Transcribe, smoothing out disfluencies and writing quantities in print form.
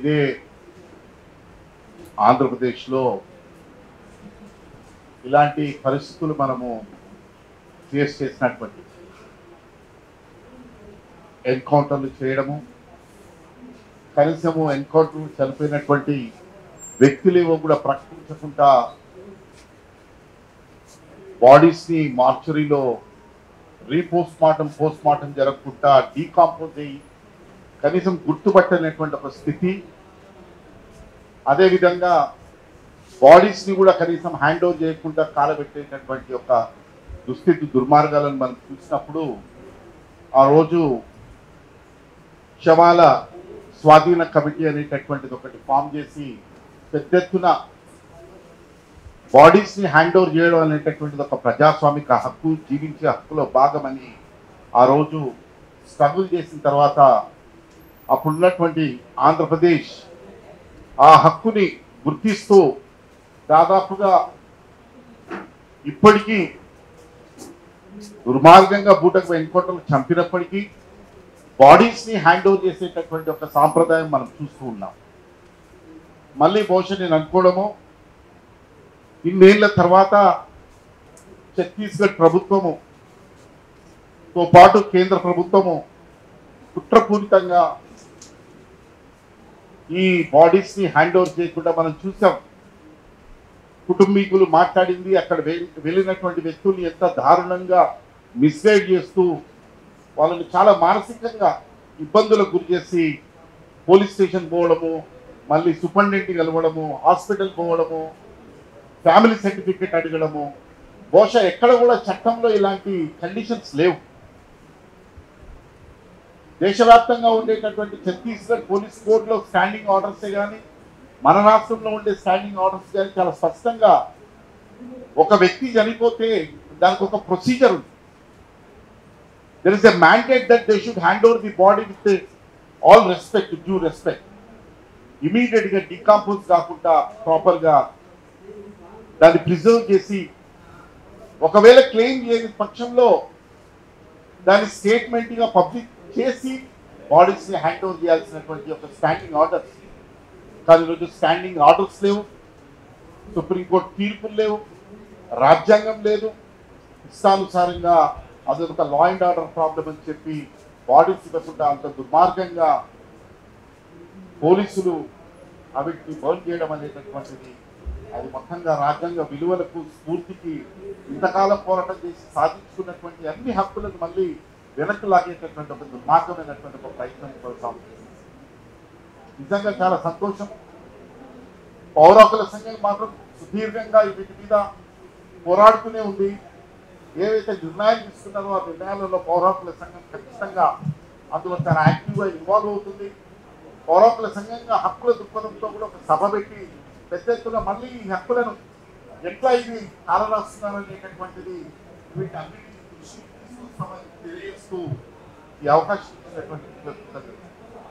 ఇదే ఆంధ్రప్రదేశ్లో ఇలాంటి పరిస్థితులు మనము ఫేస్ చేసినటువంటి ఎన్కౌంటర్లు చేయడము, కనీసము ఎన్కౌంటర్ చనిపోయినటువంటి వ్యక్తులేవో కూడా ప్రకటించకుండా బాడీస్ని మార్చరీలో పోస్ట్ మార్టం జరగకుండా డీకాంపోజ్ అయ్యి కనీసం గుర్తుపట్టలేనటువంటి ఒక స్థితి. అదేవిధంగా బాడీస్ని కూడా కనీసం హ్యాండ్ ఓవర్ చేయకుండా కాలబెట్టేటటువంటి ఒక దుస్థితి, దుర్మార్గాలను మనం చూసినప్పుడు ఆ రోజు శవాల స్వాధీన కమిటీ అనేటటువంటిది ఒకటి ఫామ్ చేసి పెద్ద ఎత్తున బాడీస్ని హ్యాండ్ ఓవర్ చేయడం అనేటటువంటిది ఒక ప్రజాస్వామిక హక్కు, జీవించే హక్కులో భాగమని ఆ రోజు స్ట్రగుల్ చేసిన తర్వాత అప్పుడున్నటువంటి ఆంధ్రప్రదేశ్ ఆ హక్కుని గుర్తిస్తూ దాదాపుగా ఇప్పటికీ దుర్మార్గంగా బూటకు ఎన్కౌంటర్లు చంపినప్పటికీ బాడీస్ని హ్యాండ్ ఓవర్ చేసేటటువంటి ఒక సాంప్రదాయం మనం చూస్తూ ఉన్నాం. మళ్ళీ బహుశా నేను అనుకోవడము, ఇన్నేళ్ల తర్వాత ఛత్తీస్గఢ్ ప్రభుత్వముతో పాటు కేంద్ర ప్రభుత్వము కుట్రపూరితంగా ఈ బాడీస్ని హ్యాండ్ ఓవర్ చేయకుండా మనం చూసాం. కుటుంబీకులు మాట్లాడింది, అక్కడ వెళ్ళినటువంటి వ్యక్తుల్ని ఎంత దారుణంగా మిస్గైడ్ చేస్తూ వాళ్ళని చాలా మానసికంగా ఇబ్బందులకు గురి చేసి పోలీస్ స్టేషన్ పోవడము, మళ్ళీ సూపరింటెండెంట్ కలవడము, హాస్పిటల్ పోవడము, ఫ్యామిలీ సర్టిఫికేట్ అడగడము. బహుశా ఎక్కడ కూడా చట్టంలో ఇలాంటి కండిషన్స్ లేవు. దేశవ్యాప్తంగా ఉండేటటువంటి ఛత్తీస్గఢ్ పోలీస్ కోర్టులో స్టాండింగ్ ఆర్డర్సే కానీ మన రాష్ట్రంలో ఉండే స్టాండింగ్ ఆర్డర్స్ కానీ చాలా స్పష్టంగా ఒక వ్యక్తి చనిపోతే దానికి ఒక ప్రొసీజర్ ఉంది. There is a mandate that they should hand over the body with all respect, due respect. ఇమీడియట్గా డీకాంపోజ్ కాకుండా ప్రాపర్గా దాన్ని ప్రిజర్వ్ చేసి, ఒకవేళ క్లెయిమ్ చేయని పక్షంలో దాన్ని స్టేట్మెంట్గా పబ్లిక్ చేసి బాడీస్ని హ్యాండ్ ఓవర్ చేయాల్సినటువంటి ఒక స్టాండింగ్ ఆర్డర్స్. కానీ ఈరోజు స్టాండింగ్ ఆర్డర్స్ లేవు, సుప్రీంకోర్టు తీర్పులు లేవు, రాజ్యాంగం లేదు. ఇష్టానుసారంగా అదొక లా అండ్ ఆర్డర్ ప్రాబ్లం అని చెప్పి బాడీస్ ఇవ్వకుండా అంత దుర్మార్గంగా పోలీసులు అవిటిని బర్న్ చేయడం అనేటటువంటిది అది మొత్తంగా రాజ్యాంగ విలువలకు, స్ఫూర్తికి ఇంతకాలం పోరాటం చేసి సాధించుకున్నటువంటి అన్ని హక్కులను మళ్ళీ వెనక్కి లాగేటటువంటి ఒక దుర్మార్గమైనటువంటి ఒక ప్రయత్నం కొనసాగుతుంది. నిజంగా చాలా సంతోషం. పౌర హక్కుల సంఘం మాత్రం సుదీర్ఘంగా వీటి మీద పోరాడుతూనే ఉంది. ఏవైతే నిర్ణయాలు తీసుకున్నారో ఆ నిర్ణయాలలో పౌర హక్కుల సంఘం ఖచ్చితంగా అందులో చాలా యాక్టివ్గా ఇన్వాల్వ్ అవుతుంది. పౌర హక్కుల సంఘంగా హక్కుల దృక్పథంతో కూడా ఒక సభ పెట్టి పెద్ద ఎత్తున మళ్ళీ ఈ హక్కులను ఎట్లా ఇది కాలరాస్తున్నారనేటటువంటిది వీటన్నిటిని దృష్టికి తీసుకొస్తామని తెలియజేస్తూ ఈ అవకాశం ఇచ్చినటువంటి